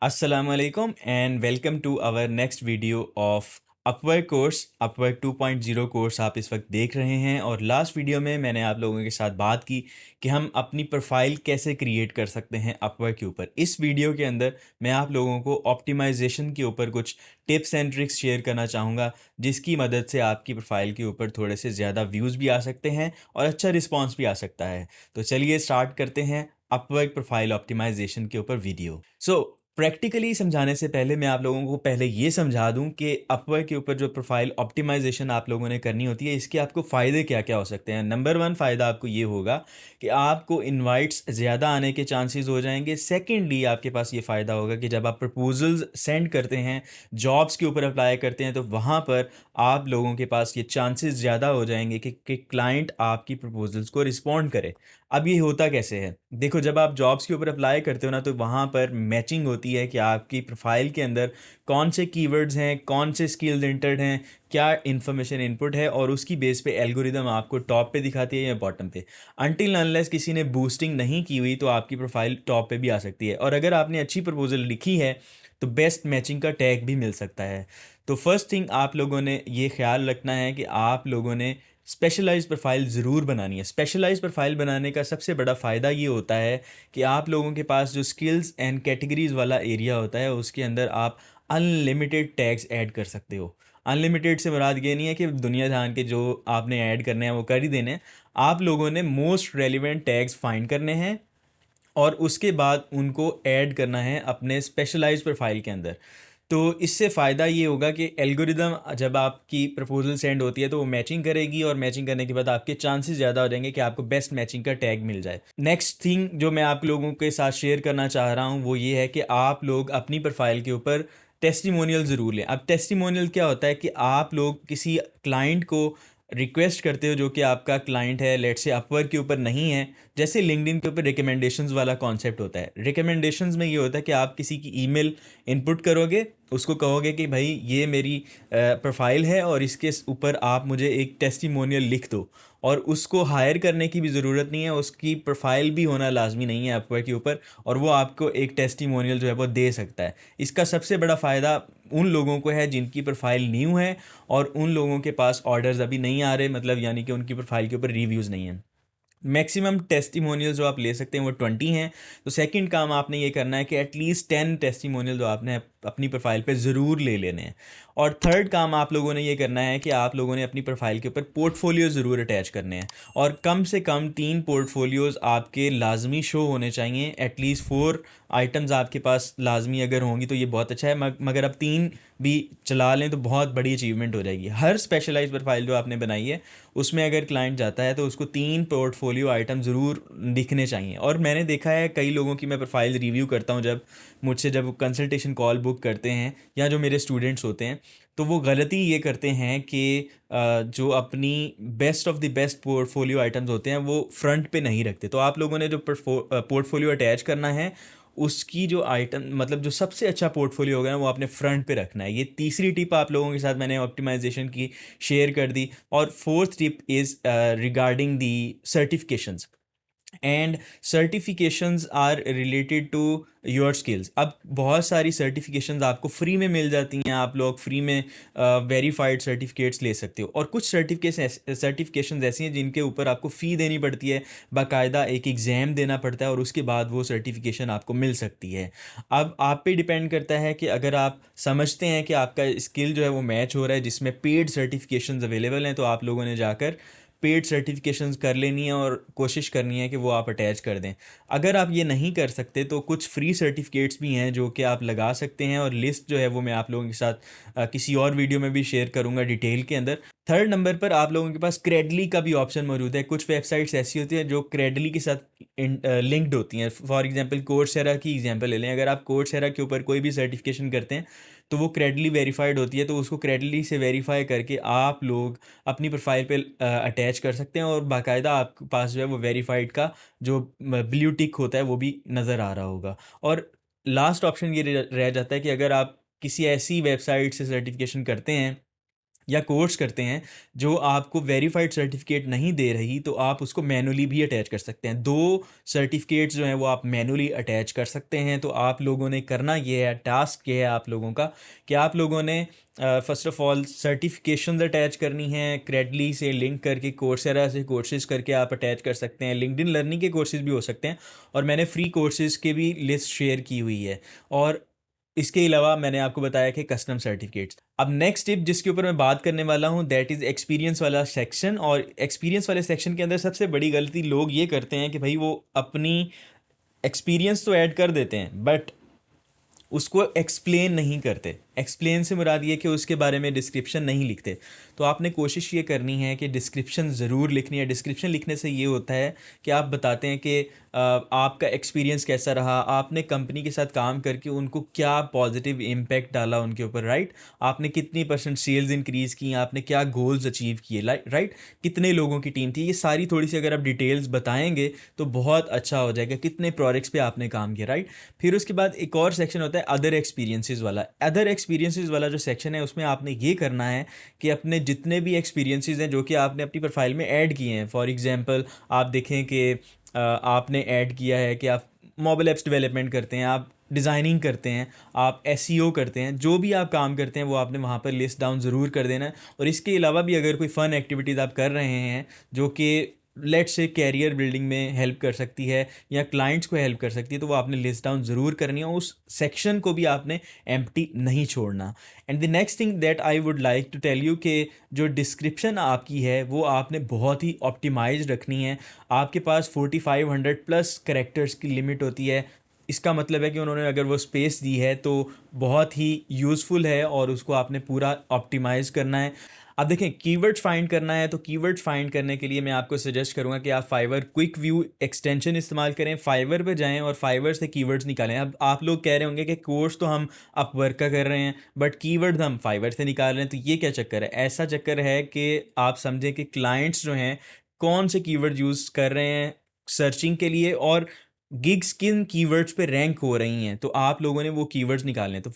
Assalamualaikum and welcome to our next video of Upwork course Upwork 2.0 course आप इस वक्त देख रहे हैं। और लास्ट वीडियो में मैंने आप लोगों के साथ बात की कि हम अपनी प्रोफाइल कैसे क्रिएट कर सकते हैं अपवर्क के ऊपर। इस वीडियो के अंदर मैं आप लोगों को ऑप्टिमाइजेशन के ऊपर कुछ टिप्स एंड ट्रिक्स शेयर करना चाहूँगा, जिसकी मदद से आपकी प्रोफाइल के ऊपर थोड़े से ज़्यादा व्यूज़ भी आ सकते हैं और अच्छा रिस्पॉन्स भी आ सकता है। तो चलिए स्टार्ट करते हैं अपवर्क प्रोफाइल ऑप्टिमाइजेशन के ऊपर वीडियो। प्रैक्टिकली समझाने से पहले मैं आप लोगों को पहले ये समझा दूं कि अपवर्क के ऊपर जो प्रोफाइल ऑप्टिमाइजेशन आप लोगों ने करनी होती है, इसके आपको फ़ायदे क्या क्या हो सकते हैं। नंबर 1 फ़ायदा आपको ये होगा कि आपको इनवाइट्स ज़्यादा आने के चांसेस हो जाएंगे। सेकेंडली आपके पास ये फ़ायदा होगा कि जब आप प्रपोजल्स सेंड करते हैं, जॉब्स के ऊपर अप्लाई करते हैं, तो वहाँ पर आप लोगों के पास ये चांसेस ज़्यादा हो जाएंगे कि क्लाइंट आपकी प्रपोजल्स को रिस्पॉन्ड करे। अब ये होता कैसे है? देखो, जब आप जॉब्स के ऊपर अप्लाई करते हो ना, तो वहाँ पर मैचिंग होती है कि आपकी प्रोफाइल के अंदर कौन से कीवर्ड्स हैं, कौन से स्किल्स एंटर्ड हैं, क्या इन्फॉर्मेशन इनपुट है, और उसकी बेस पे एल्गोरिदम आपको टॉप पे दिखाती है या बॉटम पे। अनटिल अनलेस किसी ने बूस्टिंग नहीं की हुई, तो आपकी प्रोफाइल टॉप पे भी आ सकती है। और अगर आपने अच्छी प्रपोजल लिखी है तो बेस्ट मैचिंग का टैग भी मिल सकता है। तो फर्स्ट थिंग आप लोगों ने ये ख्याल रखना है कि आप लोगों ने स्पेशलाइज्ड प्रोफाइल ज़रूर बनानी है। स्पेशलाइज्ड प्रोफाइल बनाने का सबसे बड़ा फ़ायदा ये होता है कि आप लोगों के पास जो स्किल्स एंड कैटेगरीज़ वाला एरिया होता है, उसके अंदर आप अनलिमिटेड टैग्स ऐड कर सकते हो। अनलिमिटेड से मुराद ये नहीं है कि दुनिया जहान के जो आपने ऐड करने हैं वो कर ही देने हैं। आप लोगों ने मोस्ट रेलिवेंट टैग्स फाइंड करने हैं और उसके बाद उनको ऐड करना है अपने स्पेशलाइज्ड प्रोफाइल के अंदर। तो इससे फ़ायदा ये होगा कि एल्गोरिदम जब आपकी प्रपोजल सेंड होती है तो वो मैचिंग करेगी, और मैचिंग करने के बाद आपके चांसेस ज़्यादा हो जाएंगे कि आपको बेस्ट मैचिंग का टैग मिल जाए। नेक्स्ट थिंग जो मैं आप लोगों के साथ शेयर करना चाह रहा हूँ वो ये है कि आप लोग अपनी प्रोफाइल के ऊपर टेस्टिमोनियल ज़रूर लें। अब टेस्टिमोनियल क्या होता है कि आप लोग किसी क्लाइंट को रिक्वेस्ट करते हो जो कि आपका क्लाइंट है, लेट्स से अपवर्क के ऊपर नहीं है। जैसे लिंक्डइन के ऊपर रिकमेंडेशंस वाला कॉन्सेप्ट होता है। रिकमेंडेशंस में ये होता है कि आप किसी की ईमेल इनपुट करोगे, उसको कहोगे कि भाई ये मेरी प्रोफाइल है और इसके ऊपर आप मुझे एक टेस्टिमोनियल लिख दो, और उसको हायर करने की भी ज़रूरत नहीं है, उसकी प्रोफाइल भी होना लाजमी नहीं है अपवर्क के ऊपर, और वो आपको एक टेस्टिमोनियल जो है वो दे सकता है। इसका सबसे बड़ा फ़ायदा उन लोगों को है जिनकी प्रोफाइल न्यू है और उन लोगों के पास ऑर्डर्स अभी नहीं आ रहे, मतलब यानी कि उनकी प्रोफाइल के ऊपर रिव्यूज़ नहीं है। मैक्सिमम टेस्टिमोनियल जो आप ले सकते हैं वो 20 हैं। तो सेकंड काम आपने ये करना है कि एटलीस्ट 10 टेस्टिमोनियल जो आपने अपनी प्रोफाइल पे ज़रूर ले लेने हैं। और थर्ड काम आप लोगों ने ये करना है कि आप लोगों ने अपनी प्रोफाइल के ऊपर पोर्टफोलियो ज़रूर अटैच करने हैं, और कम से कम 3 पोर्टफोलियोज़ आपके लाजमी शो होने चाहिए। एटलीस्ट 4 आइटम्स आपके पास लाजमी अगर होंगी तो ये बहुत अच्छा है, मगर अब 3 भी चला लें तो बहुत बड़ी अचीवमेंट हो जाएगी। हर स्पेशलाइज प्रोफाइल जो आपने बनाई है उसमें अगर क्लाइंट जाता है तो उसको 3 पोर्टफोलियो आइटम ज़रूर दिखने चाहिए। और मैंने देखा है कई लोगों की मैं प्रोफाइल रिव्यू करता हूँ, जब मुझसे जब कंसल्टेशन कॉल बुक करते हैं या जो मेरे स्टूडेंट्स होते हैं, तो वो गलती ये करते हैं कि जो अपनी best of the best portfolio items होते हैं वो फ्रंट पे नहीं रखते। तो आप लोगों ने जो पोर्टफोलियो अटैच करना है, उसकी जो आइटम मतलब जो सबसे अच्छा पोर्टफोलियो होगा ना, वो आपने फ्रंट पे रखना है। ये तीसरी टिप आप लोगों के साथ मैंने ऑप्टिमाइजेशन की शेयर कर दी। और fourth tip is regarding the certifications, and certifications are related to your skills. अब बहुत सारी सर्टिफिकेशंस आपको फ्री में मिल जाती हैं, आप लोग फ्री में वेरीफाइड सर्टिफिकेट्स ले सकते हो। और कुछ सर्टिफिकेशंस ऐसी हैं जिनके ऊपर आपको फ़ी देनी पड़ती है, बाकायदा एक एग्ज़ाम देना पड़ता है, और उसके बाद वो सर्टिफिकेशन आपको मिल सकती है। अब आप पे डिपेंड करता है कि अगर आप समझते हैं कि आपका स्किल जो है वो मैच हो रहा है जिसमें पेड सर्टिफिकेशंस अवेलेबल हैं, तो आप लोगों ने जाकर पेड सर्टिफिकेशंस कर लेनी है और कोशिश करनी है कि वो आप अटैच कर दें। अगर आप ये नहीं कर सकते तो कुछ फ्री सर्टिफिकेट्स भी हैं जो कि आप लगा सकते हैं, और लिस्ट जो है वो मैं आप लोगों के साथ किसी और वीडियो में भी शेयर करूंगा डिटेल के अंदर। थर्ड नंबर पर आप लोगों के पास क्रेडली का भी ऑप्शन मौजूद है। कुछ वेबसाइट्स ऐसी होती हैं जो क्रेडली के साथ लिंक्ड होती हैं। फॉर एग्जांपल कोर्सेरा की एग्जांपल ले लें। अगर आप कोर्सेरा के ऊपर कोई भी सर्टिफिकेशन करते हैं तो वो क्रेडली वेरीफाइड होती है, तो उसको क्रेडली से वेरीफाई करके आप लोग अपनी प्रोफाइल पे अटैच कर सकते हैं, और बाकायदा आपके पास जो है वो वेरीफाइड का जो ब्लू टिक होता है वो भी नज़र आ रहा होगा। और लास्ट ऑप्शन ये रह जाता है कि अगर आप किसी ऐसी वेबसाइट से सर्टिफिकेशन करते हैं या कोर्स करते हैं जो आपको वेरीफाइड सर्टिफिकेट नहीं दे रही, तो आप उसको मैनुअली भी अटैच कर सकते हैं। 2 सर्टिफिकेट्स जो हैं वो आप मैनुअली अटैच कर सकते हैं। तो आप लोगों ने करना ये है, टास्क ये है आप लोगों का कि आप लोगों ने first of all certifications attach करनी है। क्रेडली से लिंक करके, कोर्सेरा से कोर्सेज़ करके आप अटैच कर सकते हैं। लिंक्डइन लर्निंग के कोर्सेज़ भी हो सकते हैं, और मैंने फ्री कोर्सेज़ के भी लिस्ट शेयर की हुई है। और इसके अलावा मैंने आपको बताया कि कस्टम सर्टिफिकेट्स। अब नेक्स्ट टिप जिसके ऊपर मैं बात करने वाला हूँ, दैट इज़ एक्सपीरियंस वाला सेक्शन। और एक्सपीरियंस वाले सेक्शन के अंदर सबसे बड़ी गलती लोग ये करते हैं कि भाई वो अपनी एक्सपीरियंस तो ऐड कर देते हैं, बट उसको एक्सप्लेन नहीं करते। एक्सप्लेन से मुराद ये कि उसके बारे में डिस्क्रिप्शन नहीं लिखते। तो आपने कोशिश ये करनी है कि डिस्क्रिप्शन ज़रूर लिखनी है। डिस्क्रिप्शन लिखने से ये होता है कि आप बताते हैं कि आपका एक्सपीरियंस कैसा रहा, आपने कंपनी के साथ काम करके उनको क्या पॉजिटिव इम्पैक्ट डाला उनके ऊपर, राइट। आपने कितनी % सेल्स इंक्रीज़ की, आपने क्या गोल्स अचीव किए, राइट। कितने लोगों की टीम थी, ये सारी थोड़ी सी अगर आप डिटेल्स बताएंगे तो बहुत अच्छा हो जाएगा। कितने प्रोजेक्ट्स पे आपने काम किया, राइट। फिर उसके बाद एक और सेक्शन होता है अदर एक्सपीरियंसेस वाला। अदर एक्सपीरियंसेस वाला जो सेक्शन है उसमें आपने ये करना है कि अपने जितने भी एक्सपीरियंसेस हैं जो कि आपने अपनी प्रोफाइल में ऐड किए हैं, फॉर एग्जांपल आप देखें कि आपने ऐड किया है कि आप मोबाइल ऐप्स डेवलपमेंट करते हैं, आप डिज़ाइनिंग करते हैं, आप एसईओ करते हैं, जो भी आप काम करते हैं वो आपने वहाँ पर लिस्ट डाउन ज़रूर कर देना है। और इसके अलावा भी अगर कोई फ़न एक्टिविटीज़ आप कर रहे हैं जो कि लेट्स से कैरियर बिल्डिंग में हेल्प कर सकती है या क्लाइंट्स को हेल्प कर सकती है, तो वो आपने लिस्ट डाउन ज़रूर करनी है। उस सेक्शन को भी आपने एम्प्टी नहीं छोड़ना। And the next thing that I would like to tell you कि जो डिस्क्रिप्शन आपकी है वो आपने बहुत ही ऑप्टिमाइज रखनी है। आपके पास 4500+ कैरेक्टर्स की लिमिट होती है। इसका मतलब है कि उन्होंने अगर वो स्पेस दी है तो बहुत ही यूज़फुल है, और उसको आपने पूरा ऑप्टिमाइज़ करना है। अब देखें, कीवर्ड्स फाइंड करना है, तो कीवर्ड्स फाइंड करने के लिए मैं आपको सजेस्ट करूंगा कि आप फाइवर क्विक व्यू एक्सटेंशन इस्तेमाल करें। फाइवर पे जाएं और फाइवर से कीवर्ड्स निकालें। अब आप लोग कह रहे होंगे कि कोर्स तो हम अपवर्क का कर रहे हैं बट कीवर्ड्स हम फाइवर से निकाल रहे हैं, तो ये क्या चक्कर है? ऐसा चक्कर है कि आप समझें कि क्लाइंट्स जो हैं कौन से कीवर्ड यूज़ कर रहे हैं सर्चिंग के लिए, और गिग्स किन कीवर्ड्स पे रैंक हो रही हैं, तो आप लोगों ने वो कीवर्ड्स निकालने हैं। तो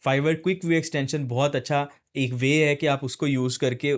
फाइवर क्विक व्यू एक्सटेंशन बहुत अच्छा एक वे है कि आप उसको यूज़ करके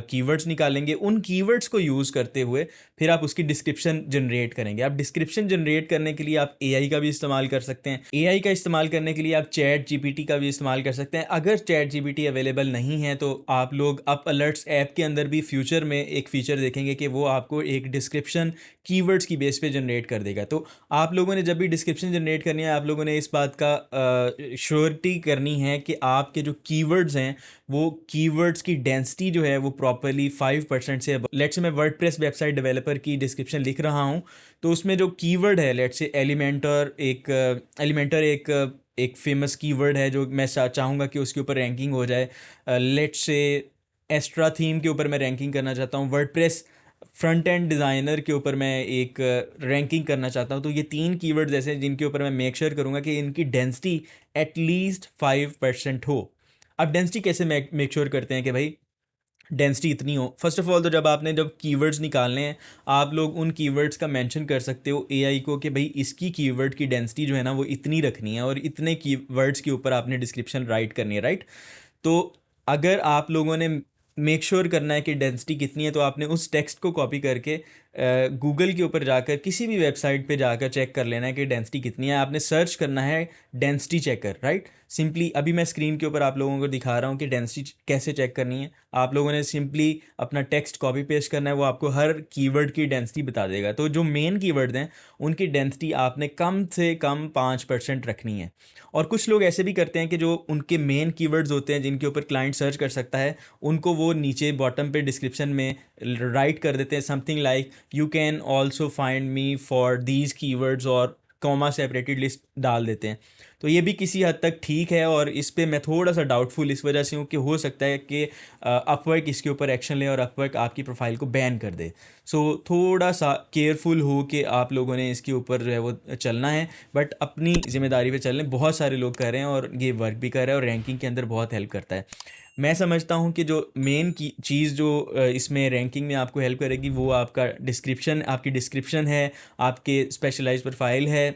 कीवर्ड्स निकालेंगे। उन कीवर्ड्स को यूज़ करते हुए फिर आप उसकी डिस्क्रिप्शन जनरेट करेंगे। आप डिस्क्रिप्शन जनरेट करने के लिए आप एआई का भी इस्तेमाल कर सकते हैं। एआई का इस्तेमाल करने के लिए आप चैट जीपीटी का भी इस्तेमाल कर सकते हैं। अगर चैट जीपीटी अवेलेबल नहीं है तो आप लोग अप अलर्ट्स ऐप के अंदर भी फ्यूचर में एक फ़ीचर देखेंगे कि वो आपको एक डिस्क्रिप्शन कीवर्ड्स की बेस पे जनरेट कर देगा। तो आप लोगों ने जब भी डिस्क्रिप्शन जनरेट करनी है, आप लोगों ने इस बात का श्योरिटी करनी है कि आपके जो कीवर्ड्स हैं वो कीवर्ड्स की डेंसिटी जो है वो प्रॉपरली 5% से, लेट्स से मैं वर्डप्रेस वेबसाइट डेवलपर की डिस्क्रिप्शन लिख रहा हूँ तो उसमें जो कीवर्ड है, लेट्स से एलिमेंटर एक फेमस कीवर्ड है जो मैं चाहूँगा कि उसके ऊपर रैंकिंग हो जाए। लेट्स से एस्ट्रा थीम के ऊपर मैं रैंकिंग करना चाहता हूँ, वर्डप्रेस फ्रंट एंड डिज़ाइनर के ऊपर मैं एक रैंकिंग करना चाहता हूँ। तो ये 3 कीवर्ड्स ऐसे हैं जिनके ऊपर मैं मेक श्योर करूँगा कि इनकी डेंसिटी एटलीस्ट 5% हो। अब डेंसिटी कैसे मेक श्योर करते हैं कि भाई डेंसिटी इतनी हो? फर्स्ट ऑफ ऑल तो जब कीवर्ड्स निकालने हैं, आप लोग उन कीवर्ड्स का मेंशन कर सकते हो एआई को कि भाई इसकी कीवर्ड की डेंसिटी जो है ना वो इतनी रखनी है, और इतने कीवर्ड्स के ऊपर आपने डिस्क्रिप्शन राइट करनी है, राइट। तो अगर आप लोगों ने मेक श्योर करना है कि डेंसिटी कितनी है, तो आपने उस टेक्स्ट को कॉपी करके गूगल के ऊपर जाकर किसी भी वेबसाइट पे जाकर चेक कर लेना है कि डेंसिटी कितनी है। आपने सर्च करना है डेंसिटी चेकर, राइट। सिंपली अभी मैं स्क्रीन के ऊपर आप लोगों को दिखा रहा हूँ कि डेंसिटी कैसे चेक करनी है। आप लोगों ने सिंपली अपना टेक्स्ट कॉपी पेस्ट करना है, वो आपको हर कीवर्ड की डेंसिटी बता देगा। तो जो मेन कीवर्ड हैं उनकी डेंसिटी आपने कम से कम 5% रखनी है। और कुछ लोग ऐसे भी करते हैं कि जो उनके मेन कीवर्ड्स होते हैं जिनके ऊपर क्लाइंट सर्च कर सकता है, उनको वो नीचे बॉटम पे डिस्क्रिप्शन में राइट कर देते हैं something like you can also find me for these keywords, और कॉमा सेपरेटेड लिस्ट डाल देते हैं। तो ये भी किसी हद तक ठीक है, और इस पे मैं थोड़ा सा डाउटफुल इस वजह से हूँ कि हो सकता है कि अपवर्क इसके ऊपर एक्शन ले और अपवर्क आपकी प्रोफाइल को बैन कर दे। सो थोड़ा सा केयरफुल हो कि आप लोगों ने इसके ऊपर जो है वो चलना है, बट अपनी जिम्मेदारी पे चलने। बहुत सारे लोग कर रहे हैं और ये वर्क भी कर रहे हैं और रैंकिंग के अंदर बहुत हेल्प करता है। मैं समझता हूँ कि जो मेन की चीज़ जो इसमें रैंकिंग में आपको हेल्प करेगी वो आपका आपकी डिस्क्रिप्शन है, आपके स्पेशलाइज्ड प्रोफाइल है,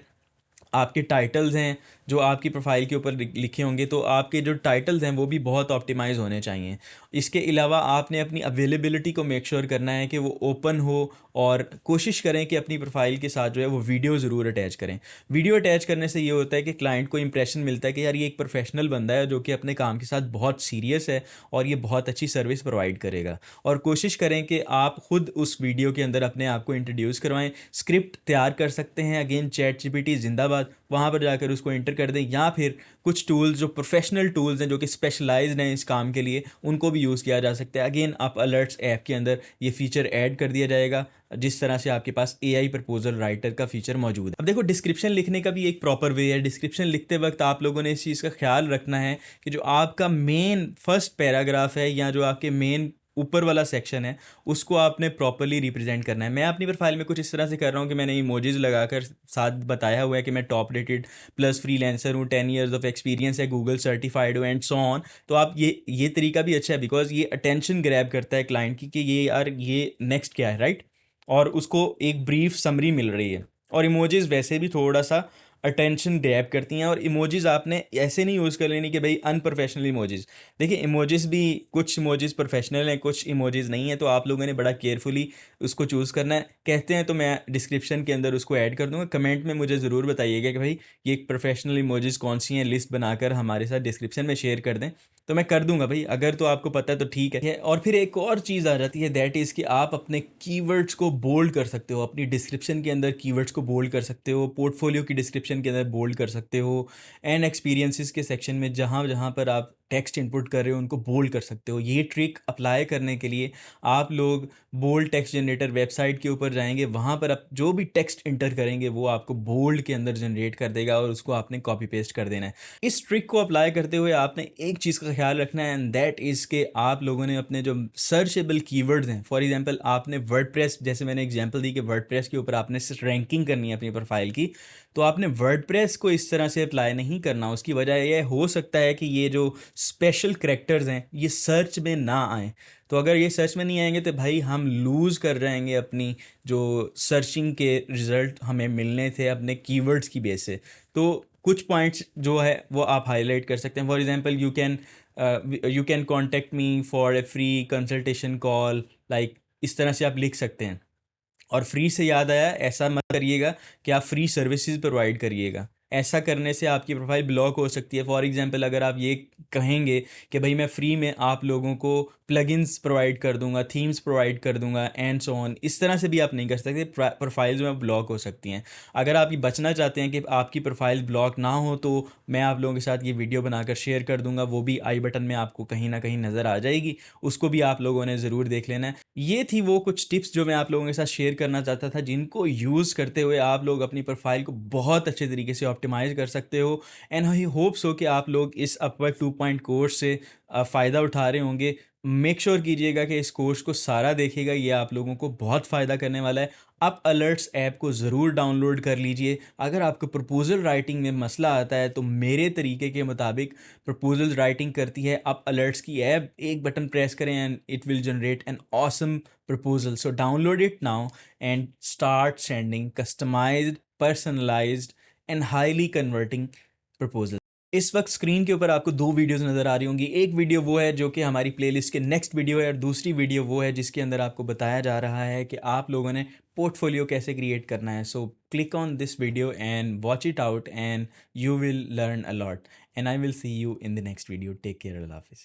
आपके टाइटल्स हैं, जो आपकी प्रोफाइल के ऊपर लिखे होंगे, तो आपके जो टाइटल्स हैं वो भी बहुत ऑप्टिमाइज़ होने चाहिए। इसके अलावा आपने अपनी अवेलेबिलिटी को मेक श्योर करना है कि वो ओपन हो, और कोशिश करें कि अपनी प्रोफाइल के साथ जो है वो वीडियो ज़रूर अटैच करें। वीडियो अटैच करने से ये होता है कि क्लाइंट को इंप्रेशन मिलता है कि यार ये एक प्रोफेशनल बंदा है जो कि अपने काम के साथ बहुत सीरियस है और ये बहुत अच्छी सर्विस प्रोवाइड करेगा। और कोशिश करें कि आप खुद उस वीडियो के अंदर अपने आप को इंट्रोड्यूस करवाएं। स्क्रिप्ट तैयार कर सकते हैं, अगेन चैट जीपीटी जिंदाबाद, वहाँ पर जाकर उसको इंटर कर दें, या फिर कुछ टूल्स जो प्रोफेशनल टूल्स हैं जो कि स्पेशलाइज्ड हैं इस काम के लिए, उनको भी यूज़ किया जा सकता है। अगेन आप अलर्ट्स ऐप के अंदर ये फीचर ऐड कर दिया जाएगा, जिस तरह से आपके पास एआई प्रपोजल राइटर का फीचर मौजूद है। अब देखो, डिस्क्रिप्शन लिखने का भी एक प्रॉपर वे है। डिस्क्रिप्शन लिखते वक्त आप लोगों ने इस चीज़ का ख्याल रखना है कि जो आपका मेन फर्स्ट पैराग्राफ है या जो आपके मेन ऊपर वाला सेक्शन है उसको आपने प्रॉपरली रिप्रेजेंट करना है। मैं अपनी प्रोफाइल में कुछ इस तरह से कर रहा हूँ कि मैंने इमोजीज लगाकर साथ बताया हुआ है कि मैं टॉप रेटेड प्लस फ्रीलांसर हूँ, 10 years ऑफ एक्सपीरियंस है, गूगल सर्टिफाइड हूँ, एंड सो ऑन। तो आप ये तरीका भी अच्छा है, बिकॉज ये अटेंशन ग्रैब करता है क्लाइंट की कि ये यार ये नेक्स्ट क्या है, राइट। और उसको एक ब्रीफ समरी मिल रही है। और इमोजीज वैसे भी थोड़ा सा अटेंशन ग्रैब करती हैं, और इमोजीज आपने ऐसे नहीं यूज़ कर लेनी कि भाई अनप्रोफेशनल इमोजीज। देखिए, इमोजीज भी कुछ इमोजीज प्रोफेशनल हैं, कुछ इमोजीज नहीं है, तो आप लोगों ने बड़ा केयरफुली उसको चूज़ करना है। कहते हैं तो मैं डिस्क्रिप्शन के अंदर उसको ऐड कर दूंगा। कमेंट में मुझे ज़रूर बताइएगा कि भाई ये एक प्रोफेशनल इमोजीज कौन सी हैं, लिस्ट बनाकर हमारे साथ डिस्क्रिप्शन में शेयर कर दें, तो मैं कर दूंगा भाई। अगर तो आपको पता है तो ठीक है। और फिर एक और चीज़ आ जाती है, दैट इज़ कि आप अपने कीवर्ड्स को बोल्ड कर सकते हो। अपनी डिस्क्रिप्शन के अंदर कीवर्ड्स को बोल्ड कर सकते हो, पोर्टफोलियो की डिस्क्रिप्शन के अंदर बोल्ड कर सकते हो, एंड एक्सपीरियंसेस के सेक्शन में जहाँ जहाँ पर आप टेक्स्ट इनपुट कर रहे हो उनको बोल्ड कर सकते हो। ये ट्रिक अप्लाई करने के लिए आप लोग बोल्ड टेक्स्ट जनरेटर वेबसाइट के ऊपर जाएंगे, वहाँ पर आप जो भी टेक्स्ट इंटर करेंगे वो आपको बोल्ड के अंदर जनरेट कर देगा, और उसको आपने कॉपी पेस्ट कर देना है। इस ट्रिक को अप्लाई करते हुए आपने एक चीज़ का ख्याल रखना है, एंड दैट इज़ के आप लोगों ने अपने जो सर्चेबल कीवर्ड्स हैं, फॉर एग्जांपल आपने वर्डप्रेस, जैसे मैंने एग्जांपल दी कि वर्डप्रेस के ऊपर आपने रैंकिंग करनी है अपनी प्रोफाइल की, तो आपने वर्डप्रेस को इस तरह से अप्लाई नहीं करना। उसकी वजह यह हो सकता है कि ये जो स्पेशल करैक्टर्स हैं ये सर्च में ना आएँ। तो अगर ये सर्च में नहीं आएंगे तो भाई हम लूज़ कर जाएंगे अपनी जो सर्चिंग के रिज़ल्ट हमें मिलने थे अपने कीवर्ड्स की बेस से। तो कुछ पॉइंट्स जो है वो आप हाईलाइट कर सकते हैं। For example you can contact me for a free consultation call, like इस तरह से आप लिख सकते हैं। और फ्री से याद आया, ऐसा मत करिएगा कि आप फ्री सर्विसेज प्रोवाइड करिएगा। ऐसा करने से आपकी प्रोफाइल ब्लॉक हो सकती है। फॉर एग्जांपल अगर आप ये कहेंगे कि भाई मैं फ्री में आप लोगों को प्लगइन्स प्रोवाइड कर दूंगा, थीम्स प्रोवाइड कर दूंगा, एंड सो ऑन, इस तरह से भी आप नहीं कर सकते। प्रोफाइल्स में ब्लॉक हो सकती हैं। अगर आप ये बचना चाहते हैं कि आपकी प्रोफाइल ब्लॉक ना हो, तो मैं आप लोगों के साथ ये वीडियो बनाकर शेयर कर दूंगा, वो भी आई बटन में आपको कहीं ना कहीं नज़र आ जाएगी, उसको भी आप लोगों ने ज़रूर देख लेना है। ये थी वो कुछ टिप्स जो मैं आप लोगों के साथ शेयर करना चाहता था, जिनको यूज़ करते हुए आप लोग अपनी प्रोफाइल को बहुत अच्छे तरीके से ऑप्टिमाइज़ कर सकते हो। एंड आई होप सो कि आप लोग इस अपवर्क 2 कोर्स से फ़ायदा उठा रहे होंगे। मेक श्योर कीजिएगा कि इस कोर्स को सारा देखिएगा, ये आप लोगों को बहुत फ़ायदा करने वाला है। आप अलर्ट्स ऐप को ज़रूर डाउनलोड कर लीजिए। अगर आपको प्रपोज़ल राइटिंग में मसला आता है तो मेरे तरीके के मुताबिक प्रपोज़ल राइटिंग करती है। आप अलर्ट्स की ऐप एक बटन प्रेस करें and it will generate an awesome proposal. So download it now and start sending customized, personalized and highly converting proposals. इस वक्त स्क्रीन के ऊपर आपको 2 वीडियोस नज़र आ रही होंगी। एक वीडियो वो है जो कि हमारी प्लेलिस्ट के नेक्स्ट वीडियो है, और दूसरी वीडियो वो है जिसके अंदर आपको बताया जा रहा है कि आप लोगों ने पोर्टफोलियो कैसे क्रिएट करना है। So click on this video and watch it out and you will learn a lot, and I will see you in the next video. Take care, अल्लाह हाफिज़।